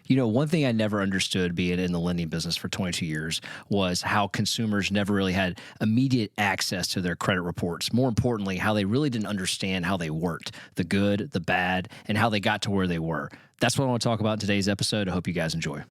You know, one thing I never understood being in the lending business for 22 years was how consumers never really had immediate access to their credit reports. More importantly, how they really didn't understand how they worked, the good, the bad, and how they got to where they were. That's what I want to talk about in today's episode. I hope you guys enjoy.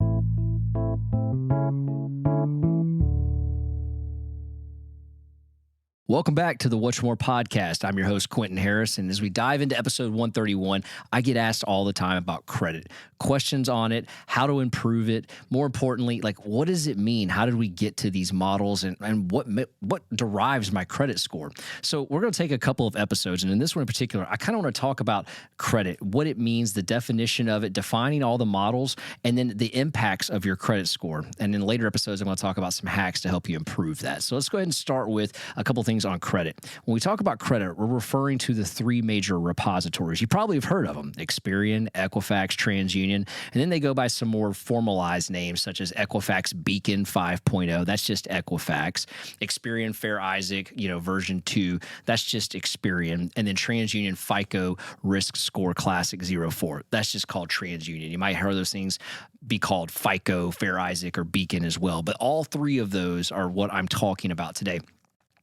Welcome back to the What's More podcast. I'm your host, Quinton Harris. And as we dive into episode 131, I get asked all the time about credit, questions on it, how to improve it. More importantly, like, what does it mean? How did we get to these models and what derives my credit score? So we're going to take a couple of episodes. And in this one in particular, I kind of want to talk about credit, what it means, the definition of it, defining all the models, and then the impacts of your credit score. And in later episodes, I'm going to talk about some hacks to help you improve that. So let's go ahead and start with a couple things on credit. When we talk about credit, we're referring to the three major repositories. You probably have heard of them: Experian, Equifax, TransUnion, and then they go by some more formalized names such as Equifax Beacon 5.0. That's just Equifax. Experian Fair Isaac, version 2. That's just Experian. And then TransUnion FICO Risk Score Classic 04. That's just called TransUnion. You might hear those things be called FICO, Fair Isaac, or Beacon as well. But all three of those are what I'm talking about today.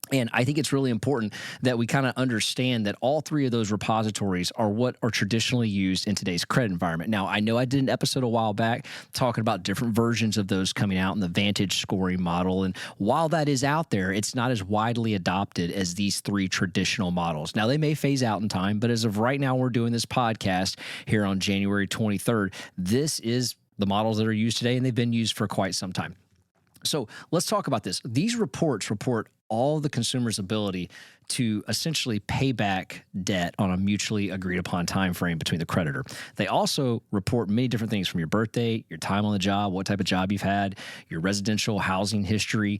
And I think it's really important that we kind of understand that all three of those repositories are what are traditionally used in today's credit environment. Now, I know I did an episode a while back talking about different versions of those coming out in the Vantage scoring model. And while that is out there, it's not as widely adopted as these three traditional models. Now, they may phase out in time, but as of right now, we're doing this podcast here on January 23rd. This is the models that are used today, and they've been used for quite some time. So let's talk about this. These reports report all the consumer's ability to essentially pay back debt on a mutually agreed upon time frame between the creditor. They also report many different things from your birth date, your time on the job, what type of job you've had, your residential housing history,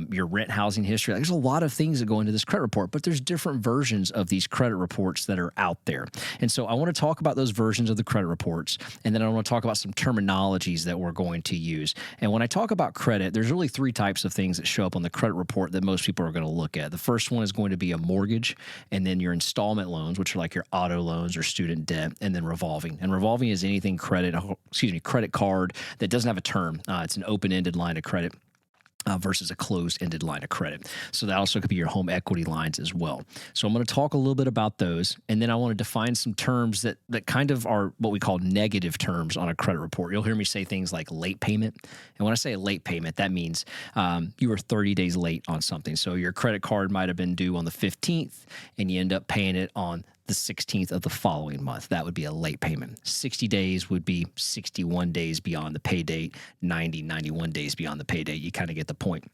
your rent housing history. There's a lot of things that go into this credit report, but there's different versions of these credit reports that are out there. And so I want to talk about those versions of the credit reports, and then I want to talk about some terminologies that we're going to use. And when I talk about credit, there's really three types of things that show up on the credit report that most people are going to look at. The first one is going to be a mortgage, and then your installment loans, which are like your auto loans or student debt, and then revolving. And revolving is anything credit card that doesn't have a term. It's an open-ended line of credit. Versus a closed-ended line of credit. So that also could be your home equity lines as well. So I'm going to talk a little bit about those, and then I want to define some terms that kind of are what we call negative terms on a credit report. You'll hear me say things like late payment. And when I say a late payment, that means you were 30 days late on something. So your credit card might have been due on the 15th, and you end up paying it on the 16th of the following month. That would be a late payment. 60 days would be 61 days beyond the pay date, 91 days beyond the pay date. You kind of get the point.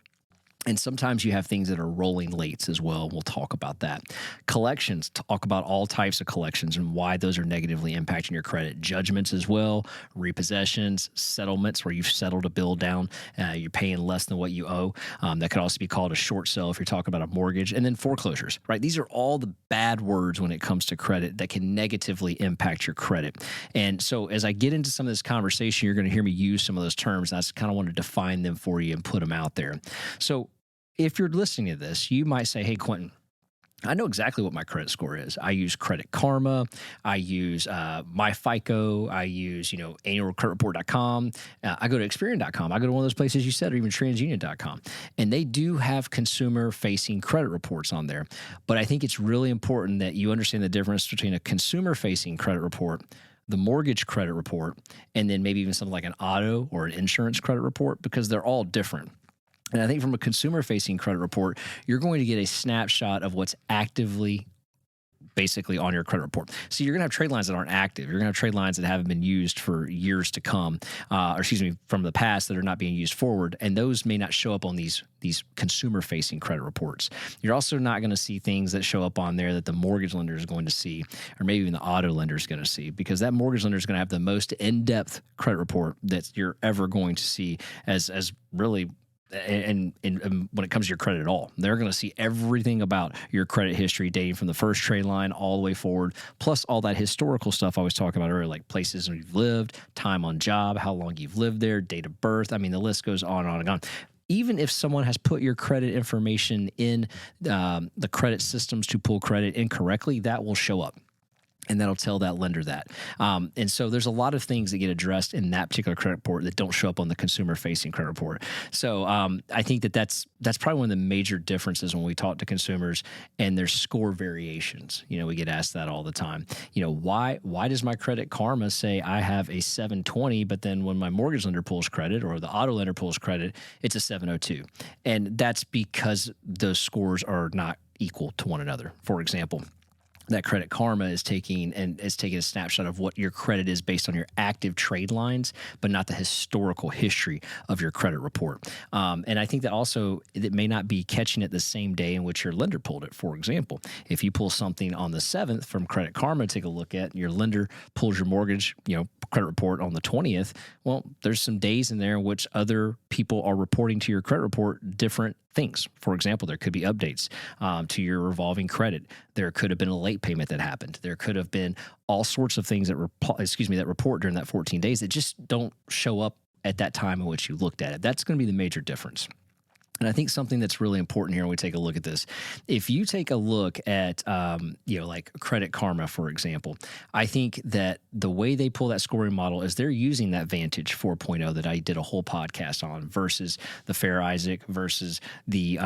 And sometimes you have things that are rolling lates as well. We'll talk about that. Collections, talk about all types of collections and why those are negatively impacting your credit. Judgments as well, repossessions, settlements where you've settled a bill down, you're paying less than what you owe. That could also be called a short sale if you're talking about a mortgage. And then foreclosures, right? These are all the bad words when it comes to credit that can negatively impact your credit. And so as I get into some of this conversation, you're going to hear me use some of those terms. And I just kind of want to define them for you and put them out there. So if you're listening to this, you might say, hey, Quinton, I know exactly what my credit score is. I use Credit Karma. I use my FICO. I use, annualcreditreport.com. I go to Experian.com. I go to one of those places you said, or even TransUnion.com. And they do have consumer-facing credit reports on there. But I think it's really important that you understand the difference between a consumer-facing credit report, the mortgage credit report, and then maybe even something like an auto or an insurance credit report, because they're all different. And I think from a consumer-facing credit report, you're going to get a snapshot of what's actively basically on your credit report. So you're going to have trade lines that aren't active. You're going to have trade lines that haven't been used for years to come, from the past that are not being used forward. And those may not show up on these consumer-facing credit reports. You're also not going to see things that show up on there that the mortgage lender is going to see, or maybe even the auto lender is going to see, because that mortgage lender is going to have the most in-depth credit report that you're ever going to see as really. And when it comes to your credit at all, they're going to see everything about your credit history dating from the first trade line all the way forward, plus all that historical stuff I was talking about earlier, like places where you've lived, time on job, how long you've lived there, date of birth. I mean, the list goes on and on and on. Even if someone has put your credit information in the credit systems to pull credit incorrectly, that will show up. and that'll tell that lender that. And so there's a lot of things that get addressed in that particular credit report that don't show up on the consumer-facing credit report. So I think that's probably one of the major differences when we talk to consumers and there's score variations. We get asked that all the time. Why does my Credit Karma say I have a 720, but then when my mortgage lender pulls credit or the auto lender pulls credit, it's a 702? And that's because those scores are not equal to one another. For example, that Credit Karma is taking a snapshot of what your credit is based on your active trade lines, but not the historical history of your credit report. And I think that also it may not be catching it the same day in which your lender pulled it. For example, if you pull something on the 7th from Credit Karma, take a look at your lender pulls your mortgage, credit report on the 20th. Well, there's some days in there in which other people are reporting to your credit report different things. For example, there could be updates to your revolving credit. There could have been a late payment that happened. There could have been all sorts of things that report during that 14 days that just don't show up at that time in which you looked at it. That's going to be the major difference. And I think something that's really important here when we take a look at this, if you take a look at, like Credit Karma, for example, I think that the way they pull that scoring model is they're using that Vantage 4.0 that I did a whole podcast on versus the Fair Isaac versus the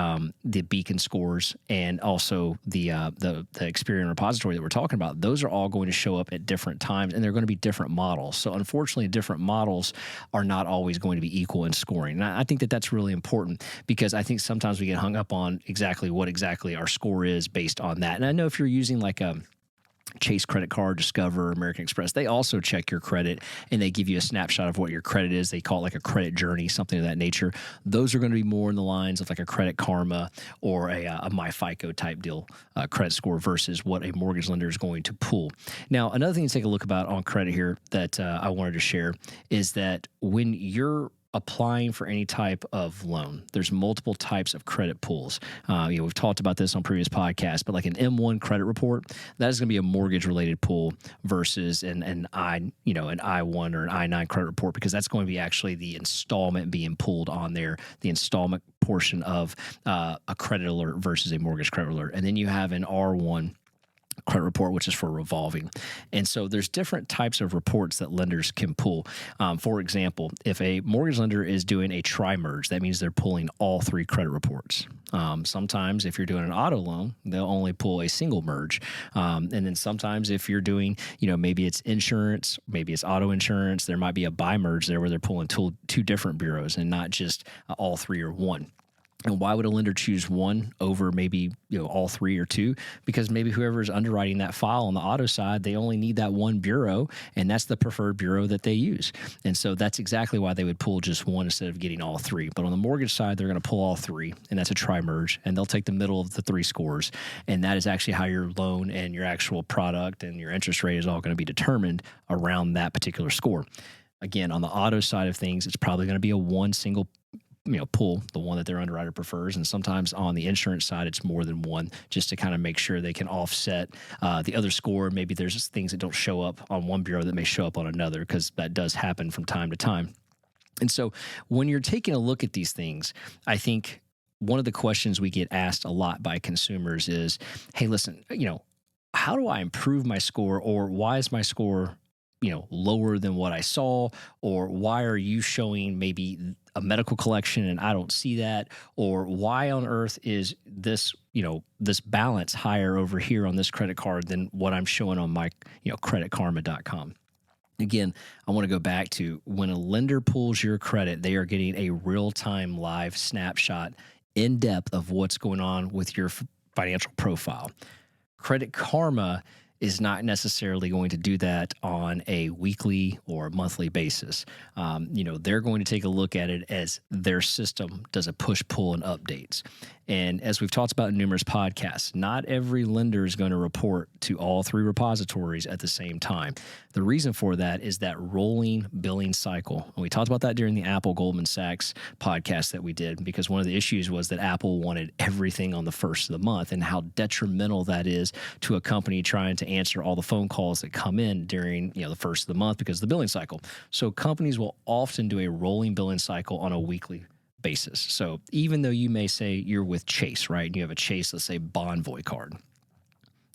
Beacon scores and also the Experian repository that we're talking about. Those are all going to show up at different times, and they're going to be different models. So unfortunately, different models are not always going to be equal in scoring. And I think that that's really important because I think sometimes we get hung up on what exactly our score is based on that. And I know if you're using like a Chase credit card, Discover, American Express, they also check your credit and they give you a snapshot of what your credit is. They call it like a credit journey, something of that nature. Those are going to be more in the lines of like a Credit Karma or a MyFICO type deal credit score versus what a mortgage lender is going to pull. Now, another thing to take a look about on credit here that I wanted to share is that when you're applying for any type of loan, there's multiple types of credit pulls. We've talked about this on previous podcasts, but like an M1 credit report, that is going to be a mortgage related pull versus an I1 or an I9 credit report, because that's going to be actually the installment being pulled on there, the installment portion of a credit alert versus a mortgage credit alert. And then you have an R1 credit report, which is for revolving. And so there's different types of reports that lenders can pull. For example, if a mortgage lender is doing a tri-merge, that means they're pulling all 3 credit reports. Sometimes if you're doing an auto loan, they'll only pull a single merge. And then sometimes if you're doing, maybe it's insurance, maybe it's auto insurance, there might be a bi-merge there where they're pulling two different bureaus and not just all 3 or one. And why would a lender choose one over maybe all 3 or 2? Because maybe whoever is underwriting that file on the auto side, they only need that one bureau, and that's the preferred bureau that they use. And so that's exactly why they would pull just one instead of getting all 3. But on the mortgage side, they're going to pull all 3, and that's a tri-merge, and they'll take the middle of the 3 scores. And that is actually how your loan and your actual product and your interest rate is all going to be determined around that particular score. Again, on the auto side of things, it's probably going to be a one single pull, the one that their underwriter prefers. And sometimes on the insurance side, it's more than one, just to kind of make sure they can offset the other score. Maybe there's just things that don't show up on one bureau that may show up on another, because that does happen from time to time. And so when you're taking a look at these things, I think one of the questions we get asked a lot by consumers is, hey, listen, how do I improve my score, or why is my score lower than what I saw, or why are you showing maybe a medical collection and I don't see that, or why on earth is this, this balance higher over here on this credit card than what I'm showing on my, creditkarma.com. Again, I want to go back to when a lender pulls your credit, they are getting a real-time live snapshot in depth of what's going on with your financial profile. Credit Karma is not necessarily going to do that on a weekly or monthly basis. They're going to take a look at it as their system does a push, pull, and updates. And as we've talked about in numerous podcasts, not every lender is going to report to all 3 repositories at the same time. The reason for that is that rolling billing cycle. And we talked about that during the Apple Goldman Sachs podcast that we did, because one of the issues was that Apple wanted everything on the first of the month, and how detrimental that is to a company trying to answer all the phone calls that come in during the first of the month because of the billing cycle. So companies will often do a rolling billing cycle on a weekly basis. So even though you may say you're with Chase, right, and you have a Chase, let's say, Bonvoy card,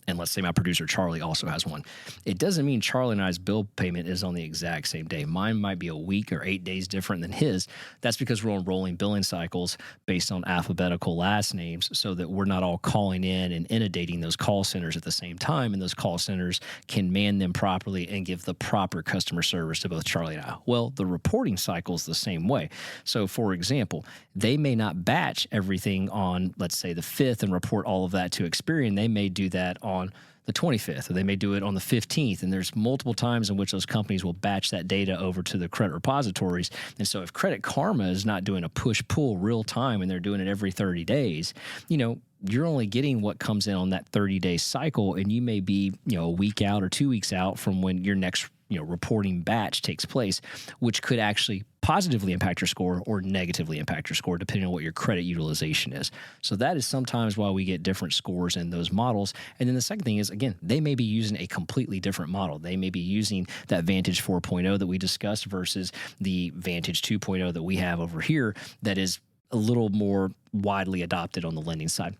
and let's say my producer Charlie also has one, it doesn't mean Charlie and I's bill payment is on the exact same day. Mine might be a week or 8 days different than his. That's because we're on rolling billing cycles based on alphabetical last names, so that we're not all calling in and inundating those call centers at the same time, and those call centers can man them properly and give the proper customer service to both Charlie and I. Well, the reporting cycle is the same way. So for example, they may not batch everything on, let's say, the 5th and report all of that to Experian. They may do that on the 25th, or they may do it on the 15th. And there's multiple times in which those companies will batch that data over to the credit repositories. And so if Credit Karma is not doing a push-pull real time and they're doing it every 30 days, you're only getting what comes in on that 30-day cycle, and you may be, a week out or 2 weeks out from when your next, reporting batch takes place, which could actually positively impact your score or negatively impact your score, depending on what your credit utilization is. So that is sometimes why we get different scores in those models. And then the second thing is, again, they may be using a completely different model. They may be using that Vantage 4.0 that we discussed versus the Vantage 2.0 that we have over here that is a little more widely adopted on the lending side.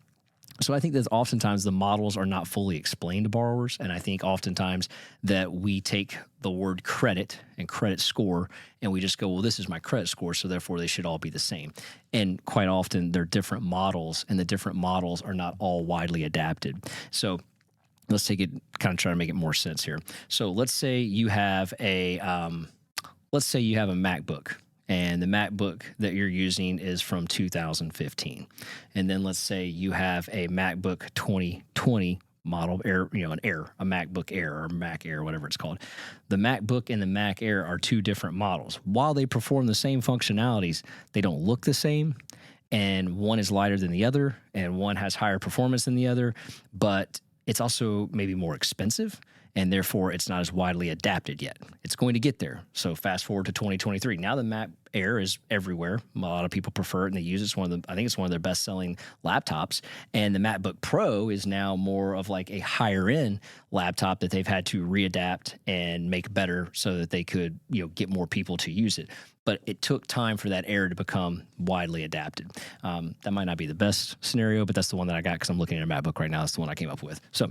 So I think that oftentimes the models are not fully explained to borrowers, and I think oftentimes that we take the word credit and credit score and we just go, well, this is my credit score, so therefore they should all be the same. And quite often they're different models, and the different models are not all widely adapted. So let's take it, kind of try to make it more sense here. So let's say you have a MacBook. And the MacBook that you're using is from 2015. And then let's say you have a MacBook 2020 model, a MacBook Air or Mac Air, whatever it's called. The MacBook and the Mac Air are two different models. While they perform the same functionalities, they don't look the same. And one is lighter than the other, and one has higher performance than the other, but it's also maybe more expensive, and therefore it's not as widely adapted yet. It's going to get there. So fast forward to 2023. Now the Mac Air is everywhere. A lot of people prefer it and they use it. I think it's one of their best-selling laptops. And the MacBook Pro is now more of like a higher-end laptop that they've had to readapt and make better so that they could, get more people to use it. But it took time for that Air to become widely adapted. That might not be the best scenario, but that's the one that I got because I'm looking at a MacBook right now. That's the one I came up with. So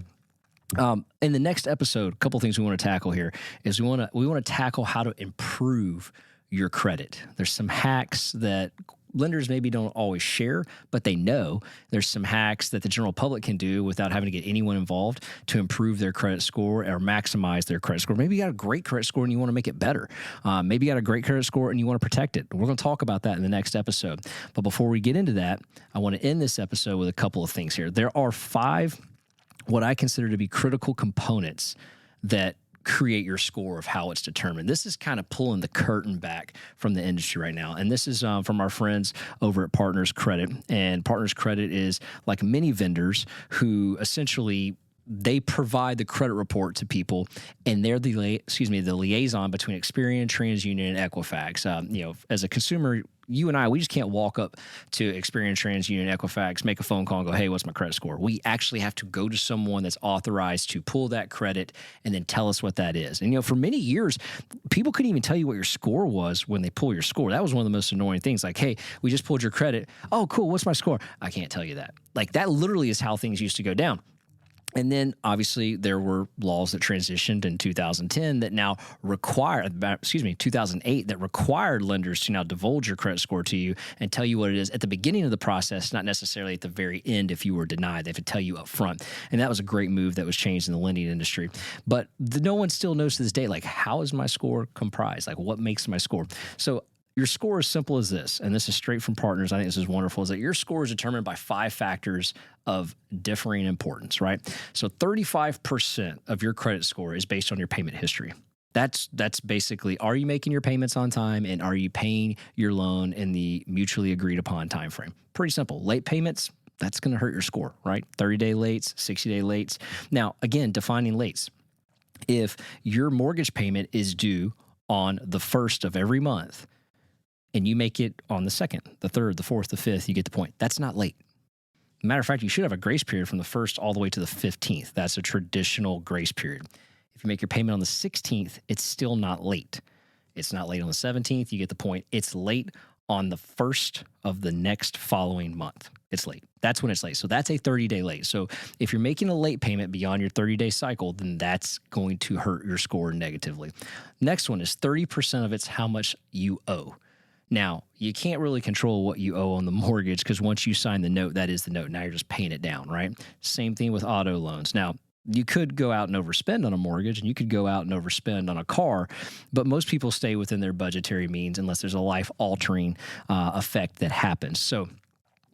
in the next episode, a couple things we want to tackle here is we want to tackle how to improve your credit. There's some hacks that lenders maybe don't always share, but they know. There's some hacks that the general public can do without having to get anyone involved to improve their credit score or maximize their credit score. Maybe you got a great credit score and you want to make it better. Maybe you got a great credit score and you want to protect it. We're going to talk about that in the next episode. But before we get into that, I want to end this episode with a couple of things here. There are 5 what I consider to be critical components that create your score of how it's determined. This is kind of pulling the curtain back from the industry right now. And this is from our friends over at Partners Credit. And Partners Credit is like many vendors who essentially they provide the credit report to people, and they're the liaison between Experian, TransUnion, and Equifax. As a consumer, you and I, we just can't walk up to Experian, TransUnion, Equifax, make a phone call and go, hey, what's my credit score? We actually have to go to someone that's authorized to pull that credit and then tell us what that is. And, for many years, people couldn't even tell you what your score was when they pull your score. That was one of the most annoying things. Like, hey, we just pulled your credit. Oh, cool. What's my score? I can't tell you that. Like, that literally is how things used to go down. And then, obviously, there were laws that transitioned in 2010 that now 2008, that required lenders to now divulge your credit score to you and tell you what it is at the beginning of the process, not necessarily at the very end if you were denied. They have to tell you up front. And that was a great move that was changed in the lending industry. But no one still knows to this day, like, how is my score comprised? Like, what makes my score? So your score is simple as this, and this is straight from Partners. I think this is wonderful, is that your score is determined by 5 factors of differing importance, right? So 35% of your credit score is based on your payment history. That's basically, are you making your payments on time, and are you paying your loan in the mutually agreed upon time frame? Pretty simple. Late payments, that's going to hurt your score, right? 30-day lates, 60-day lates. Now, again, defining lates. If your mortgage payment is due on the 1st of every month, and you make it on the 2nd, the 3rd, the 4th, the 5th, you get the point. That's not late. Matter of fact, you should have a grace period from the 1st all the way to the 15th. That's a traditional grace period. If you make your payment on the 16th, it's still not late. It's not late on the 17th. You get the point. It's late on the first of the next following month. It's late. That's when it's late. So that's a 30-day late. So if you're making a late payment beyond your 30-day cycle, then that's going to hurt your score negatively. Next one is 30% of it's how much you owe. Now, you can't really control what you owe on the mortgage because once you sign the note, that is the note. Now you're just paying it down, right? Same thing with auto loans. Now, you could go out and overspend on a mortgage and you could go out and overspend on a car, but most people stay within their budgetary means unless there's a life-altering effect that happens. So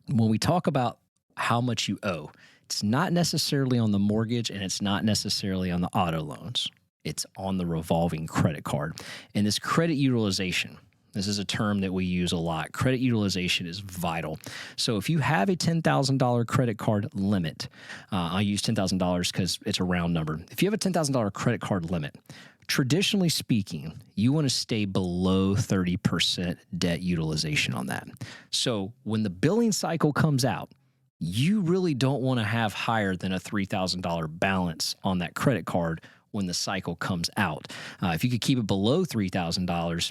when we talk about how much you owe, it's not necessarily on the mortgage and it's not necessarily on the auto loans. It's on the revolving credit card. And this credit utilization, this is a term that we use a lot. Credit utilization is vital. So if you have a $10,000 credit card limit, I use $10,000 because it's a round number. If you have a $10,000 credit card limit, traditionally speaking, you want to stay below 30% debt utilization on that. So when the billing cycle comes out, you really don't want to have higher than a $3,000 balance on that credit card when the cycle comes out. If you could keep it below $3,000,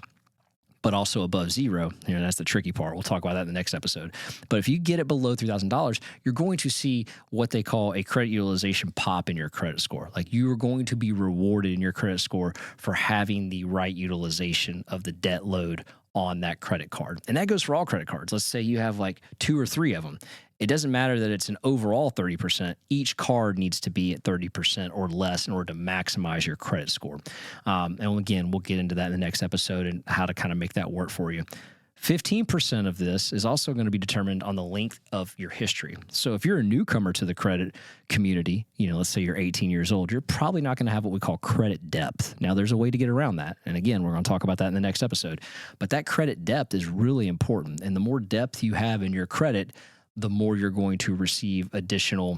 but also above zero, that's the tricky part. We'll talk about that in the next episode. But if you get it below $3,000, you're going to see what they call a credit utilization pop in your credit score. Like you are going to be rewarded in your credit score for having the right utilization of the debt load on that credit card. And that goes for all credit cards. Let's say you have like 2 or 3 of them. It doesn't matter that it's an overall 30%. Each card needs to be at 30% or less in order to maximize your credit score. And again, we'll get into that in the next episode and how to kind of make that work for you. 15% of this is also going to be determined on the length of your history. So if you're a newcomer to the credit community, let's say you're 18 years old, you're probably not going to have what we call credit depth. Now, there's a way to get around that. And again, we're going to talk about that in the next episode. But that credit depth is really important. And the more depth you have in your credit, the more you're going to receive additional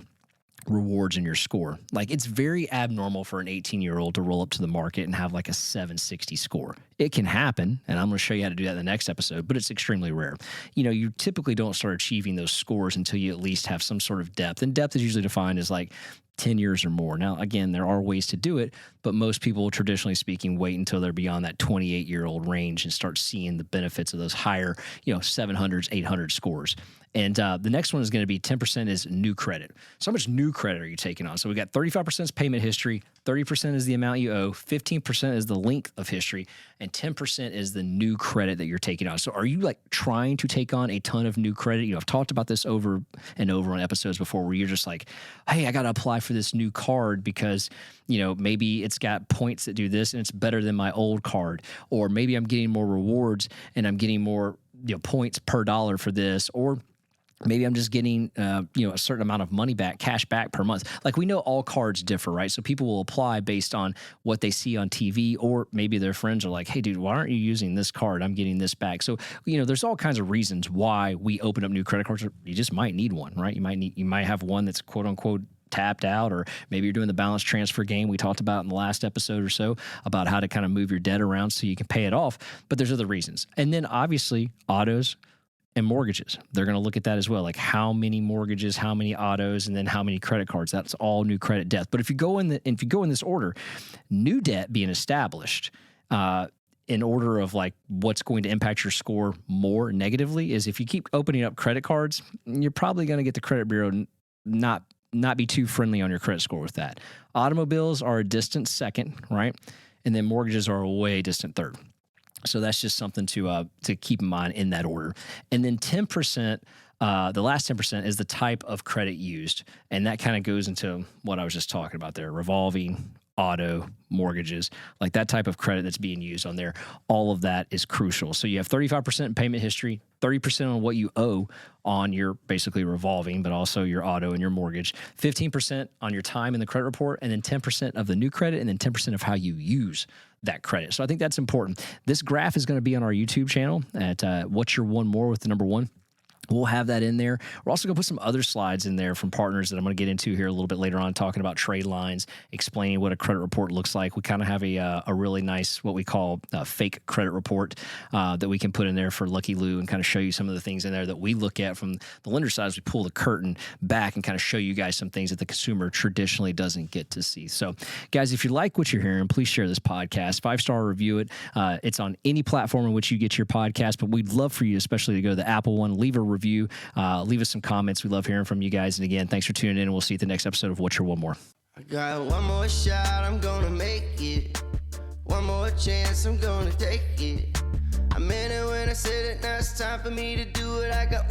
rewards in your score. Like it's very abnormal for an 18-year-old to roll up to the market and have like a 760 score. It can happen, and I'm going to show you how to do that in the next episode, but it's extremely rare. You typically don't start achieving those scores until you at least have some sort of depth, and depth is usually defined as like 10 years or more. Now, again, there are ways to do it, but most people, traditionally speaking, wait until they're beyond that 28-year-old range and start seeing the benefits of those higher, 700s, 800 scores. And the next one is going to be 10% is new credit. So how much new credit are you taking on? So we got 35% is payment history, 30% is the amount you owe, 15% is the length of history, and 10% is the new credit that you're taking on. So are you like trying to take on a ton of new credit? I've talked about this over and over on episodes before where you're just like, hey, I got to apply for this new card because, maybe it's got points that do this and it's better than my old card. Or maybe I'm getting more rewards and I'm getting more, points per dollar for this. Or maybe I'm just getting, a certain amount of money back, cash back per month. Like we know all cards differ, right? So people will apply based on what they see on TV, or maybe their friends are like, hey, dude, why aren't you using this card? I'm getting this back. So, there's all kinds of reasons why we open up new credit cards. You just might need one, right? You might have one that's quote unquote tapped out, or maybe you're doing the balance transfer game we talked about in the last episode or so about how to kind of move your debt around so you can pay it off. But there's other reasons. And then obviously autos and mortgages. They're going to look at that as well, like how many mortgages, how many autos, and then how many credit cards. That's all new credit depth. But if you go in this order, new debt being established in order of like what's going to impact your score more negatively is if you keep opening up credit cards, you're probably going to get the credit bureau not be too friendly on your credit score with that. Automobiles are a distant second, right? And then mortgages are a way distant third. So that's just something to keep in mind in that order. And then 10%, the last 10% is the type of credit used. And that kind of goes into what I was just talking about there, revolving, auto, mortgages, like that type of credit that's being used on there. All of that is crucial. So you have 35% in payment history, 30% on what you owe on your basically revolving, but also your auto and your mortgage, 15% on your time in the credit report, and then 10% of the new credit, and then 10% of how you use that credit. So I think that's important. This graph is going to be on our YouTube channel at What's Your One More with the number 1. We'll have that in there. We're also going to put some other slides in there from partners that I'm going to get into here a little bit later on, talking about trade lines, explaining what a credit report looks like. We kind of have a really nice, what we call a fake credit report that we can put in there for Lucky Lou and kind of show you some of the things in there that we look at from the lender side as we pull the curtain back and kind of show you guys some things that the consumer traditionally doesn't get to see. So, guys, if you like what you're hearing, please share this podcast. 5-star review it. It's on any platform in which you get your podcast, but we'd love for you, especially to go to the Apple one, leave a review, leave us some comments. We love hearing from you guys. And again, thanks for tuning in, and we'll see you at the next episode of What's Your One More. I got one more shot, I'm gonna make it. One more chance, I'm gonna take it. I meant it when I said it, now it's time for me to do it. I got